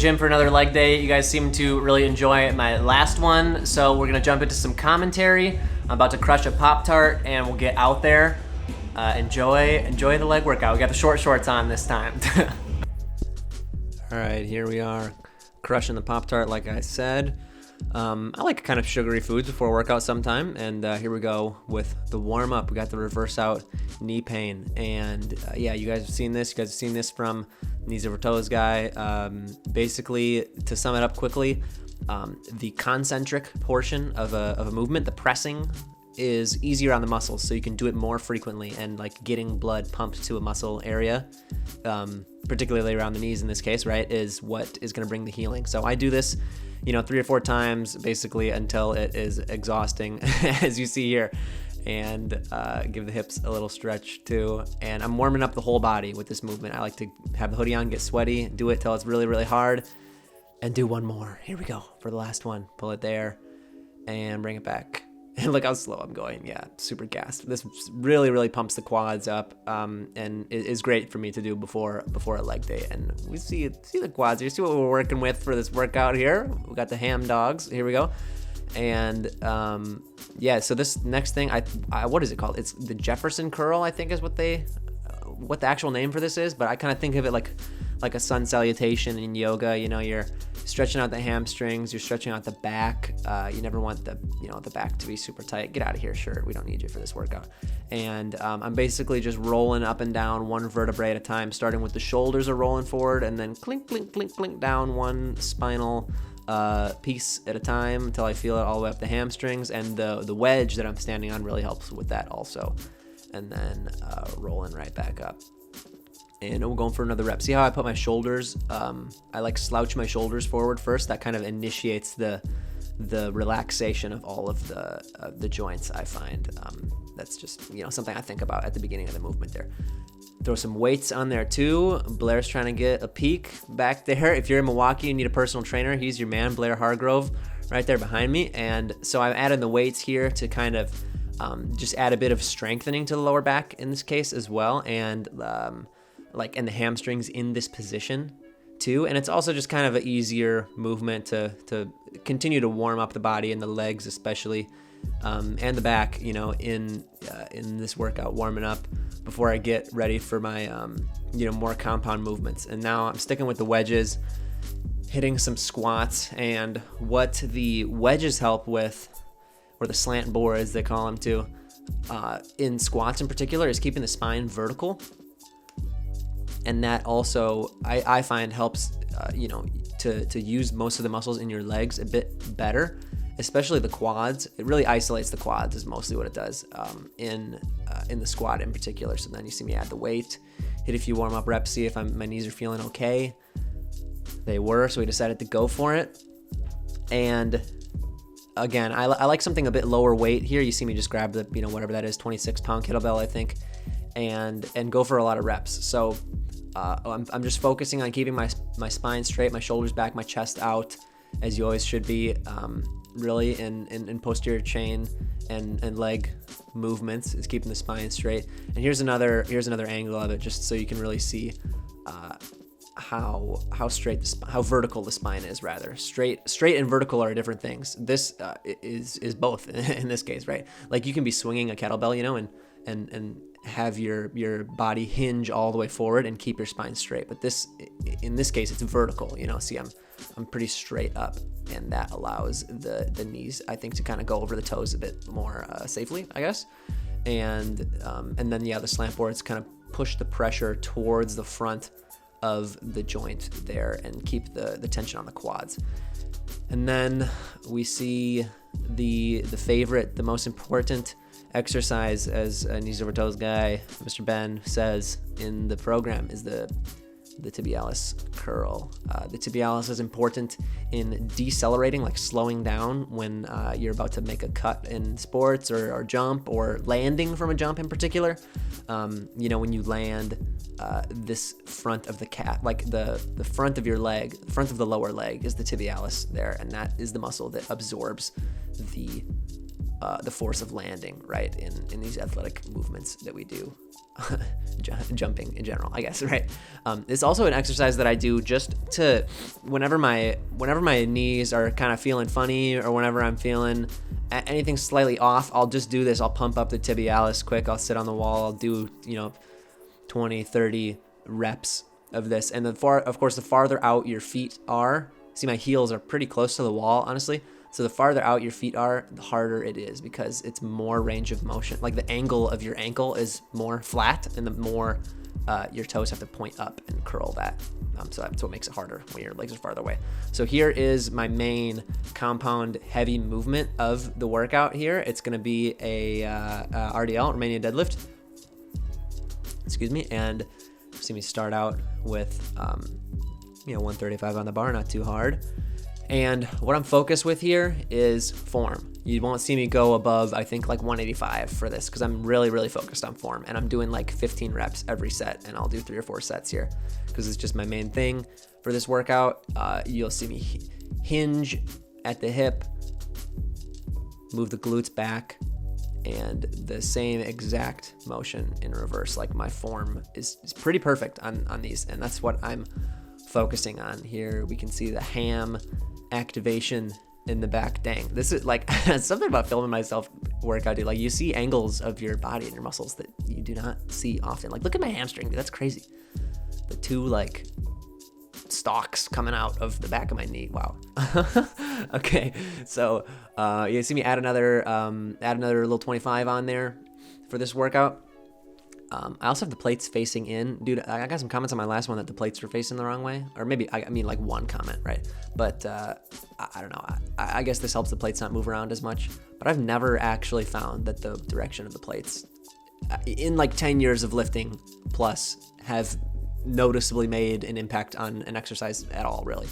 gym for another leg day. You guys seem to really enjoy my last one, so we're gonna jump into some commentary. I'm about to crush a Pop-Tart, and we'll get out there. Enjoy the leg workout. We got the short shorts on this time. All right, here we are, crushing the Pop-Tart like I said. I like kind of sugary foods before workout sometime, and here we go with the warm-up. We got the reverse out knee pain, and yeah, you guys have seen this. You guys have seen this from Knees Over Toes guy. Basically, to sum it up quickly, the concentric portion of a movement, the pressing, is easier on the muscles, so you can do it more frequently, and like getting blood pumped to a muscle area, particularly around the knees in this case, right, is what is going to bring the healing. So I do this 3 or 4 times basically until it is exhausting, as you see here, and give the hips a little stretch too. And I'm warming up the whole body with this movement. I like to have the hoodie on, get sweaty, do it till it's really, really hard, and do one more. Here we go for the last one. Pull it there and bring it back. And look how slow I'm going. Yeah, super gassed. This really, really pumps the quads up, and is great for me to do before a leg day. And we see the quads here. See what we're working with for this workout here. We got the ham dogs. Here we go. And yeah, so this next thing, I what is it called? It's the Jefferson curl, I think, is what the actual name for this is. But I kind of think of it like a sun salutation in yoga. You're stretching out the hamstrings, you're stretching out the back. You never want the back to be super tight. Get out of here, shirt. We don't need you for this workout. And I'm basically just rolling up and down one vertebrae at a time, starting with the shoulders are rolling forward, and then clink, clink, clink, clink down one spinal piece at a time until I feel it all the way up the hamstrings. And the wedge that I'm standing on really helps with that also. And then rolling right back up. And we're going for another rep. See how I put my shoulders? I like slouch my shoulders forward first. That kind of initiates the relaxation of all of the joints, I find. That's just something I think about at the beginning of the movement there. Throw some weights on there too. Blair's trying to get a peek back there. If you're in Milwaukee and need a personal trainer, he's your man, Blair Hargrove, right there behind me. And so I've added the weights here to kind of just add a bit of strengthening to the lower back in this case as well. And and the hamstrings in this position too. And it's also just kind of an easier movement to continue to warm up the body and the legs especially, and the back, in this workout, warming up before I get ready for my, more compound movements. And now I'm sticking with the wedges, hitting some squats. And what the wedges help with, or the slant boards they call them too, in squats in particular, is keeping the spine vertical. And that also, I find, helps, to use most of the muscles in your legs a bit better, especially the quads. It really isolates the quads is mostly what it does, in the squat in particular. So then you see me add the weight, hit a few warm-up reps, see if my knees are feeling okay. They were, so we decided to go for it. And again, I like something a bit lower weight here. You see me just grab the, whatever that is, 26-pound kettlebell, I think, and go for a lot of reps. So I'm just focusing on keeping my spine straight, my shoulders back, my chest out, as you always should be, really in posterior chain and leg movements, is keeping the spine straight. And here's another angle of it, just so you can really see how straight how vertical the spine is. Rather, straight and vertical are different things. This is both in this case, right? Like you can be swinging a kettlebell, and have your body hinge all the way forward and keep your spine straight. But in this case, it's vertical. See, I'm pretty straight up, and that allows the knees, I think, to kind of go over the toes a bit more safely, I guess. And then the slant boards kind of push the pressure towards the front of the joint there and keep the tension on the quads. And then we see the favorite, the most important exercise, as Knees Over Toes guy, Mr. Ben, says in the program, is the tibialis curl. The tibialis is important in decelerating, like slowing down when you're about to make a cut in sports or jump, or landing from a jump in particular. When you land, this front of the calf, like the front of your leg, the front of the lower leg is the tibialis there, and that is the muscle that absorbs the the force of landing, right, in these athletic movements that we do. Jumping in general, I guess, right? It's also an exercise that I do just to whenever my knees are kind of feeling funny, or whenever I'm feeling anything slightly off, I'll just do this. I'll pump up the tibialis quick. I'll sit on the wall. I'll do 20, 30 reps of this. And of course, the farther out your feet are, see, my heels are pretty close to the wall, honestly. So the farther out your feet are, the harder it is, because it's more range of motion. Like the angle of your ankle is more flat, and the more your toes have to point up and curl that. So that's what makes it harder when your legs are farther away. So here is my main compound heavy movement of the workout here. It's gonna be a RDL, Romanian deadlift. Excuse me, and see me start out with 135 on the bar, not too hard. And what I'm focused with here is form. You won't see me go above, I think, like 185 for this, because I'm really, really focused on form. And I'm doing like 15 reps every set, and I'll do 3 or 4 sets here, because it's just my main thing for this workout. You'll see me hinge at the hip, move the glutes back, and the same exact motion in reverse. Like my form is pretty perfect on these, and that's what I'm focusing on here. We can see the ham activation in the back. Dang, this is like something about filming myself workout, dude. Like you see angles of your body and your muscles that you do not see often. Like look at my hamstring, dude. That's crazy. The 2 like stalks coming out of the back of my knee. Wow. Okay, so you see me add another little 25 on there for this workout. I also have the plates facing in. Dude, I got some comments on my last one that the plates were facing the wrong way. Or maybe, I mean like one comment, right? But I don't know. I guess this helps the plates not move around as much. But I've never actually found that the direction of the plates, in like 10 years of lifting plus, have noticeably made an impact on an exercise at all, really.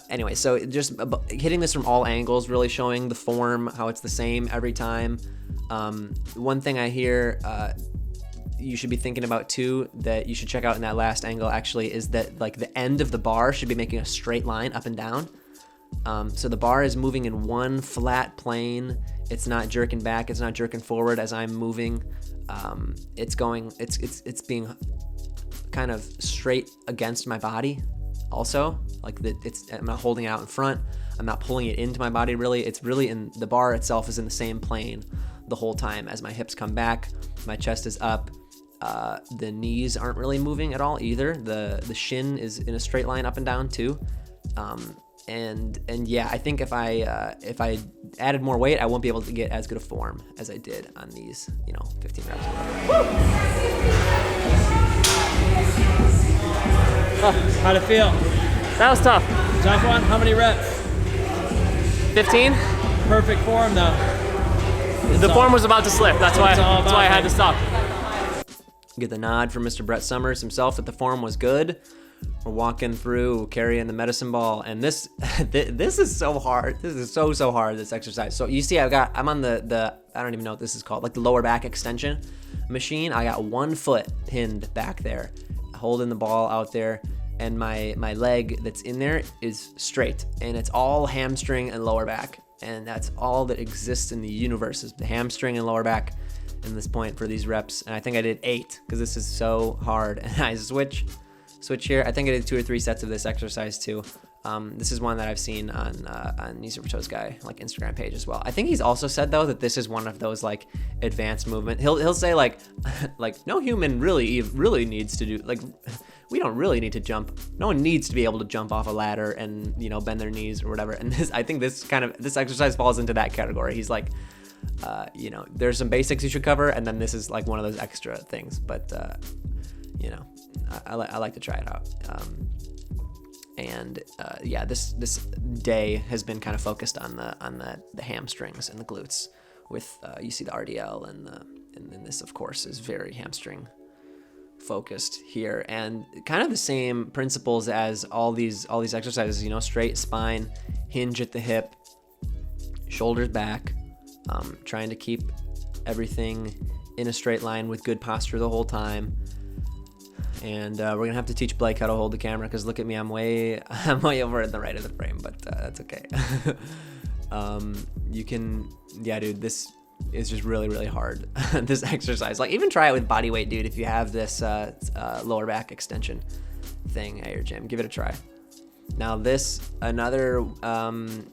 Anyway, so just hitting this from all angles, really showing the form, how it's the same every time. One thing I hear you should be thinking about too, that you should check out in that last angle actually, is that like the end of the bar should be making a straight line up and down. So the bar is moving in one flat plane. It's not jerking back. It's not jerking forward as I'm moving. It's being kind of straight against my body also. Like I'm not holding it out in front. I'm not pulling it into my body really. It's really the bar itself is in the same plane the whole time as my hips come back. My chest is up. The knees aren't really moving at all either. The shin is in a straight line up and down too. And yeah, I think if I added more weight, I won't be able to get as good a form as I did on these, 15 reps. How'd it feel? That was tough. Tough one? How many reps? 15. Perfect form though. The form was about to slip. That's why I had to stop. Get the nod from Mr. Brett Summers himself that the form was good. We're walking through, carrying the medicine ball, and this is so hard. This is so hard, this exercise. So you see I'm on the I don't even know what this is called, like the lower back extension machine. I got one foot pinned back there, holding the ball out there, and my leg that's in there is straight, and it's all hamstring and lower back, and that's all that exists in the universe is the hamstring and lower back in this point for these reps. And I think I did 8 because this is so hard. And I switch here. I think I did 2 or 3 sets of this exercise too. This is one that I've seen on Knees Over Toes guy, like Instagram page as well. I think he's also said though that this is one of those like advanced movement. He'll say like no human really needs to do, like, we don't really need to jump. No one needs to be able to jump off a ladder and bend their knees or whatever. And I think this exercise falls into that category. He's like, there's some basics you should cover, and then this is like one of those extra things. But I like to try it out. This day has been kind of focused on the hamstrings and the glutes. With you see the RDL and then this of course is very hamstring focused here, and kind of the same principles as all these exercises. Straight spine, hinge at the hip, shoulders back, trying to keep everything in a straight line with good posture the whole time. And we're gonna have to teach Blake how to hold the camera, because look at me, I'm way over at the right of the frame, but that's okay. You can, yeah, dude, this is just really, really hard. This exercise, like even try it with body weight, dude. If you have this lower back extension thing at your gym, give it a try. Now this, another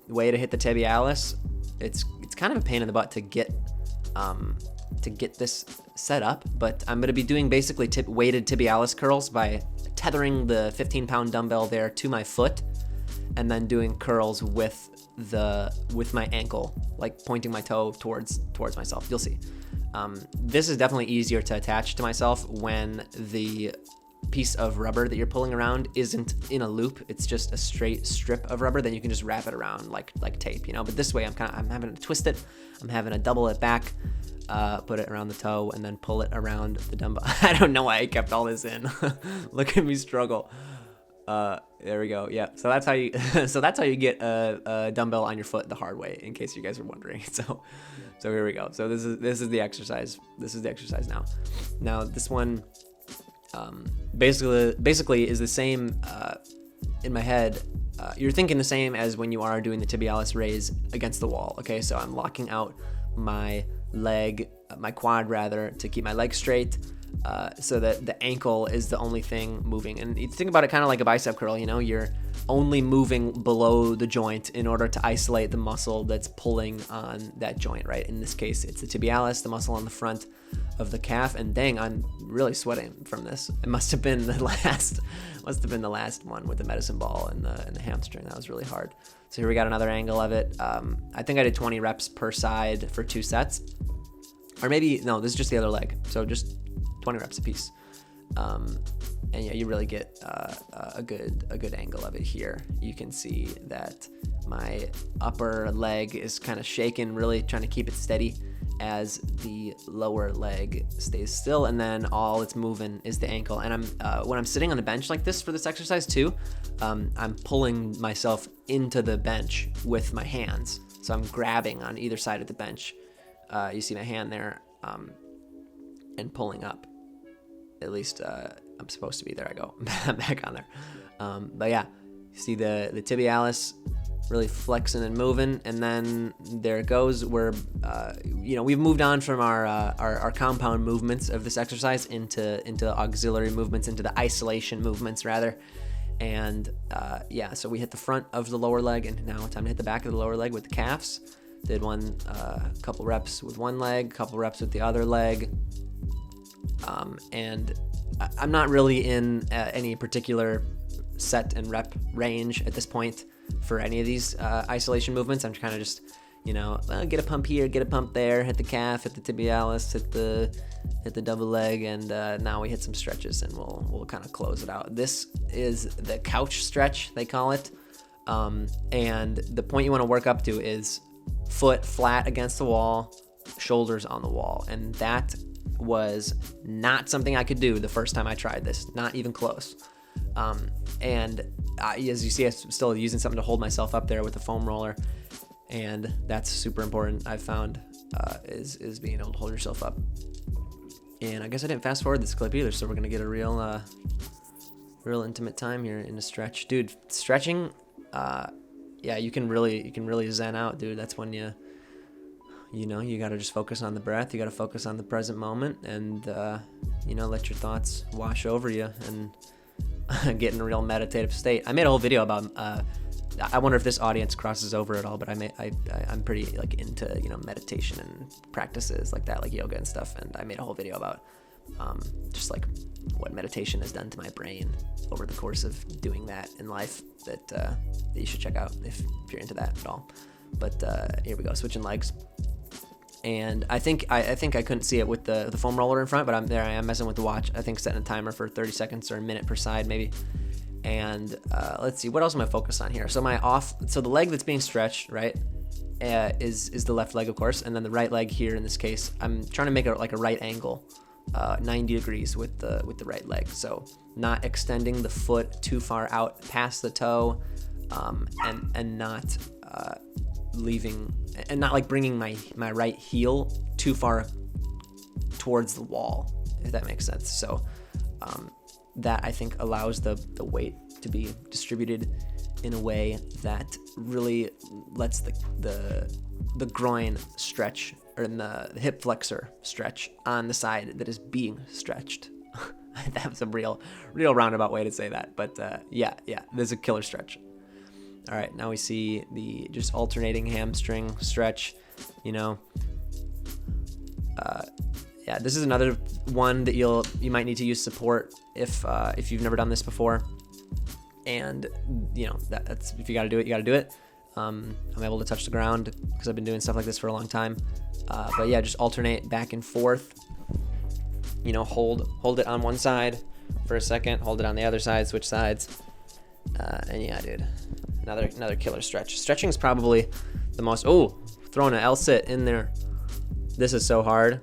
way to hit the tibialis, it's kind of a pain in the butt to get this set up, but I'm gonna be doing basically weighted tibialis curls by tethering the 15-pound dumbbell there to my foot, and then doing curls with my ankle, like pointing my toe towards myself. You'll see. This is definitely easier to attach to myself when the piece of rubber that you're pulling around isn't in a loop. It's just a straight strip of rubber. Then you can just wrap it around like tape, you know. But this way, I'm having to twist it. I'm having to double it back, put it around the toe, and then pull it around the dumbbell. I don't know why I kept all this in. Look at me struggle. There we go. Yeah. So that's how you get a dumbbell on your foot the hard way, in case you guys were wondering. So here we go. So this is the exercise. This is the exercise now. Now this one, basically is the same, in my head. You're thinking the same as when you are doing the tibialis raise against the wall. Okay. So I'm locking out my quad rather, to keep my leg straight. So that the ankle is the only thing moving. And you think about it kind of like a bicep curl, you know, you're only moving below the joint in order to isolate the muscle that's pulling on that joint, right? In this case, it's the tibialis, the muscle on the front of the calf. And dang, I'm really sweating from this. It must have been the last one with the medicine ball and the hamstring. That was really hard. So here we got another angle of it. I think I did 20 reps per side for 2 sets. Or maybe, no, this is just the other leg. So just 20 reps a piece. And yeah, you really get a good angle of it here. You can see that my upper leg is kind of shaking, really trying to keep it steady as the lower leg stays still, and then all it's moving is the ankle. And when I'm sitting on the bench like this for this exercise too, I'm pulling myself into the bench with my hands. So I'm grabbing on either side of the bench. You see my hand there, and pulling up. At least I'm supposed to be. There I go. Back on there. But yeah, you see the tibialis really flexing and moving, and then there it goes. We're we've moved on from our compound movements of this exercise into auxiliary movements, into the isolation movements rather. And so we hit the front of the lower leg, and now it's time to hit the back of the lower leg with the calves. Did couple reps with one leg, couple reps with the other leg. And I'm not really in any particular set and rep range at this point for any of these isolation movements. I'm kind of just, get a pump here, get a pump there, hit the calf, hit the tibialis, hit the double leg, and now we hit some stretches, and we'll kind of close it out. This is the couch stretch, they call it. And the point you want to work up to is foot flat against the wall, shoulders on the wall, and that was not something I could do the first time I tried this, not even close. And as you see, I'm still using something to hold myself up there with the foam roller, and that's super important, I've found, is being able to hold yourself up. And I guess I didn't fast forward this clip either, so we're gonna get a real intimate time here in the stretch, dude. Stretching, you can really zen out, dude. That's when you got to just focus on the breath. You got to focus on the present moment, and, let your thoughts wash over you and get in a real meditative state. I made a whole video about, I wonder if this audience crosses over at all, but I'm pretty into, meditation and practices like that, like yoga and stuff. And I made a whole video about, just what meditation has done to my brain over the course of doing that in life that you should check out if you're into that at all. But here we go, switching legs. And I think I couldn't see it with the foam roller in front, but I am messing with the watch. I think setting a timer for 30 seconds or a minute per side maybe. And let's see, what else am I focused on here? So the leg that's being stretched, right, is the left leg, of course, and then the right leg here in this case, I'm trying to make it like a right angle, 90 degrees with the right leg. So not extending the foot too far out past the toe, and not leaving, and not bringing my right heel too far towards the wall, if that makes sense. So that I think allows the weight to be distributed in a way that really lets the groin stretch, or the hip flexor stretch on the side that is being stretched. That was a real roundabout way to say that, but yeah, there's a killer stretch. All right, now we see the just alternating hamstring stretch, you know. Yeah, this is another one that you might need to use support if you've never done this before. And you know, that's, if you got to do it, you got to do it. I'm able to touch the ground because I've been doing stuff like this for a long time. But yeah, just alternate back and forth. You know, hold it on one side for a second, hold it on the other side, switch sides. And yeah, dude, another killer stretch. Stretching is probably the most, throwing an L-sit in there. This is so hard.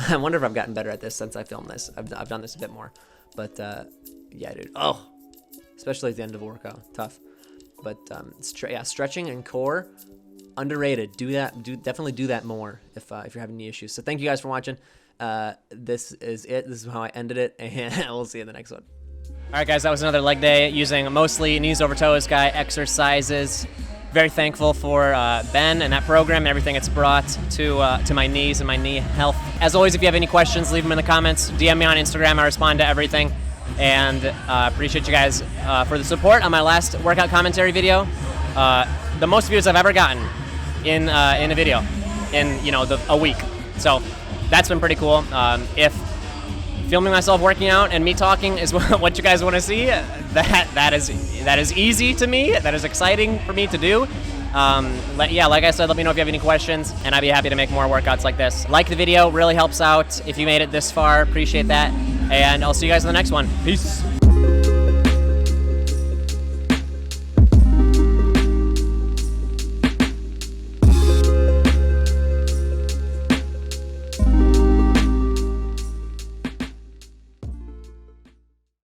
I wonder if I've gotten better at this since I filmed this. I've done this a bit more, but yeah, dude. Especially at the end of a workout, tough. But yeah, stretching and core, underrated. Definitely do that more if you're having knee issues. So thank you guys for watching. This is it. This is how I ended it, and we'll see you in the next one. All right, guys, that was another leg day using mostly knees over toes guy exercises. Very thankful for Ben and that program and everything it's brought to my knees and my knee health. As always, if you have any questions, leave them in the comments. DM me on Instagram. I respond to everything. And appreciate you guys for the support on my last workout commentary video. The most views I've ever gotten in a video in a week. So that's been pretty cool. If filming myself working out and me talking is what you guys want to see, that is easy to me. That is exciting for me to do. Yeah, like I said, let me know if you have any questions, and I'd be happy to make more workouts like this. Like the video, really helps out. If you made it this far, appreciate that. And I'll see you guys in the next one. Peace.